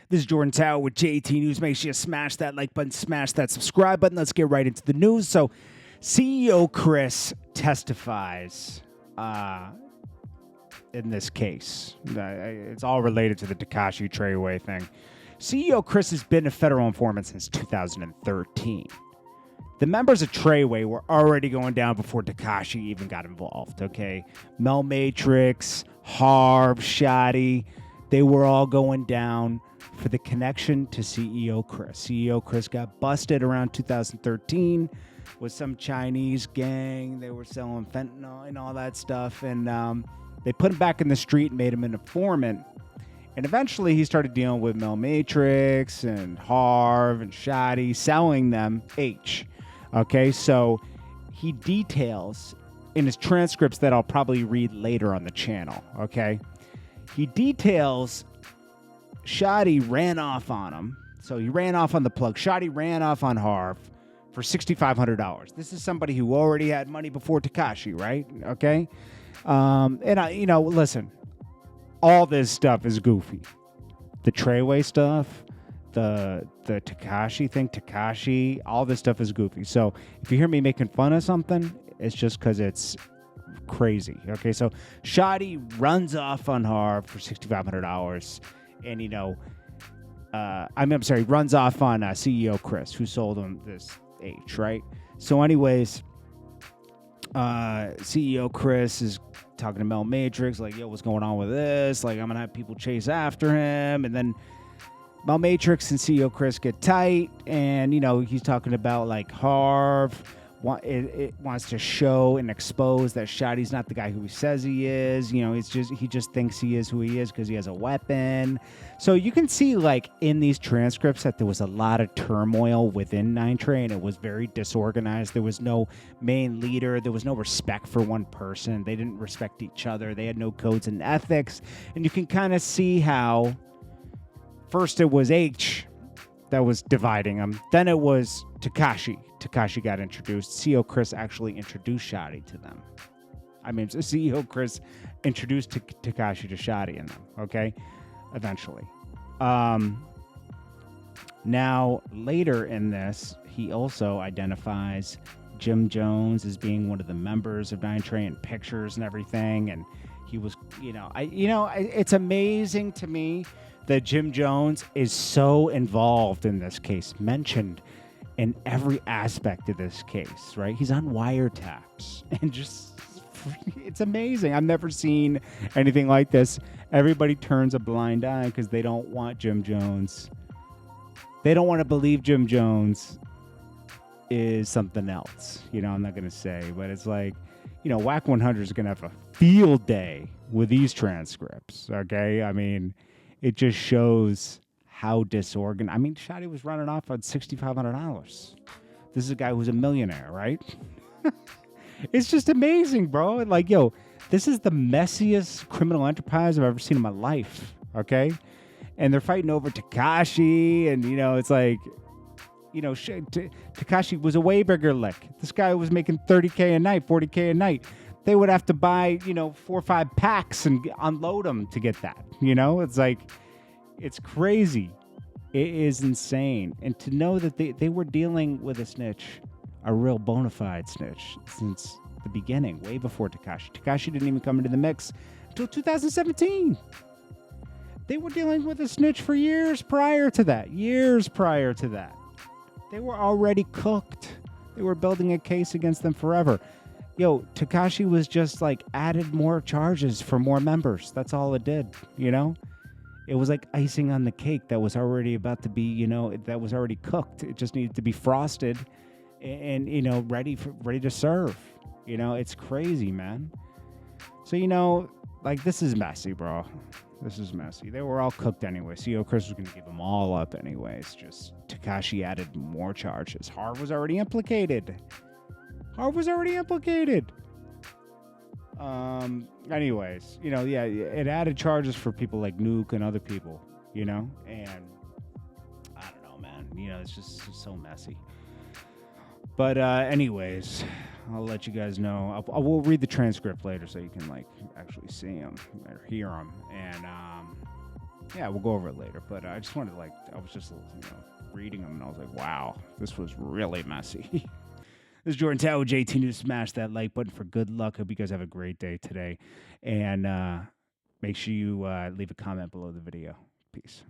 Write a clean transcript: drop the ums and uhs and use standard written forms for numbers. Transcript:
This is Jordan Tower with JT News. Make sure you smash that like button, smash that subscribe button. Let's get right into the news. So, CEO Chris testifies in this case. It's all related to the TEKASHI Treyway thing. CEO Chris has been a federal informant since 2013. The members of Treyway were already going down before TEKASHI even got involved, okay? Mel Matrix, Harv, Shotti, they were all going down for the connection to CEO Chris. CEO Chris got busted around 2013 with some Chinese gang. They were selling fentanyl and all that stuff, and they put him back in the street and made him an informant. And eventually he started dealing with Mel Matrix and Harv and Shotti, selling them H. Okay, so he details in his transcripts that I'll probably read later on the channel, okay? He details Shotti ran off on him. So he ran off on the plug. Shotti ran off on Harv for $6,500. This is somebody who already had money before TEKASHI, right? Okay? Listen, all this stuff is goofy. The Treyway stuff, the TEKASHI thing, TEKASHI, all this stuff is goofy. So if you hear me making fun of something, it's just because it's crazy. Okay, so Shotti runs off on Harv for $6,500, and runs off on CEO Chris, who sold him this H, right? So anyways, CEO Chris is talking to Mel Matrix, like, yo, what's going on with this? Like, I'm gonna have people chase after him, and then Mel Matrix and CEO Chris get tight, and he's talking about like Harv. It wants to show and expose that Shotti's not the guy who he says he is. He just thinks he is who he is because he has a weapon. So you can see, like, in these transcripts that there was a lot of turmoil within 9Trey, and it was very disorganized. There was no main leader. There was no respect for one person. They didn't respect each other. They had no codes and ethics. And you can kind of see how first it was H that was dividing them. Then it was TEKASHI. TEKASHI got introduced. CEO Chris actually introduced Shotti to them. CEO Chris introduced TEKASHI to Shotti and them, okay? Eventually. Now, later in this, he also identifies Jim Jones as being one of the members of 9Trey in pictures and everything, and he was, it's amazing to me that Jim Jones is so involved in this case, mentioned in every aspect of this case, right? He's on wiretaps, and it's amazing. I've never seen anything like this. Everybody turns a blind eye because they don't want Jim Jones. They don't want to believe Jim Jones is something else. I'm not going to say, but it's like, WAC 100 is going to have a field day with these transcripts, okay? It just shows how disorganized. Shotti was running off on $6,500. This is a guy who's a millionaire, right? It's just amazing, bro. Like, yo, this is the messiest criminal enterprise I've ever seen in my life, okay? And they're fighting over TEKASHI, and, it's like, TEKASHI was a way bigger lick. This guy was making $30K a night, $40K a night. They would have to buy, 4 or 5 packs and unload them to get that. It's like, it's crazy. It is insane. And to know that they were dealing with a snitch, a real bona fide snitch, since the beginning, way before TEKASHI. TEKASHI didn't even come into the mix until 2017. They were dealing with a snitch for years prior to that. They were already cooked. They were building a case against them forever. Yo, TEKASHI was just like added more charges for more members. That's all it did, It was like icing on the cake that was already about to be, that was already cooked. It just needed to be frosted and ready to serve. It's crazy, man. So, this is messy, bro. This is messy. They were all cooked anyway. CEO Chris was going to give them all up anyways. Just TEKASHI added more charges. Harv was already implicated. Anyways, it added charges for people like Nuke and other people, and I don't know, man. It's just so messy. But anyways, I'll let you guys know. I will read the transcript later so you can actually see them or hear them. And Yeah, we'll go over it later. But I just wanted to, like, I was just, reading them, and I was like, wow, this was really messy. This is Jordan Tower, JT. To smash that like button for good luck. Hope you guys have a great day today. And make sure you leave a comment below the video. Peace.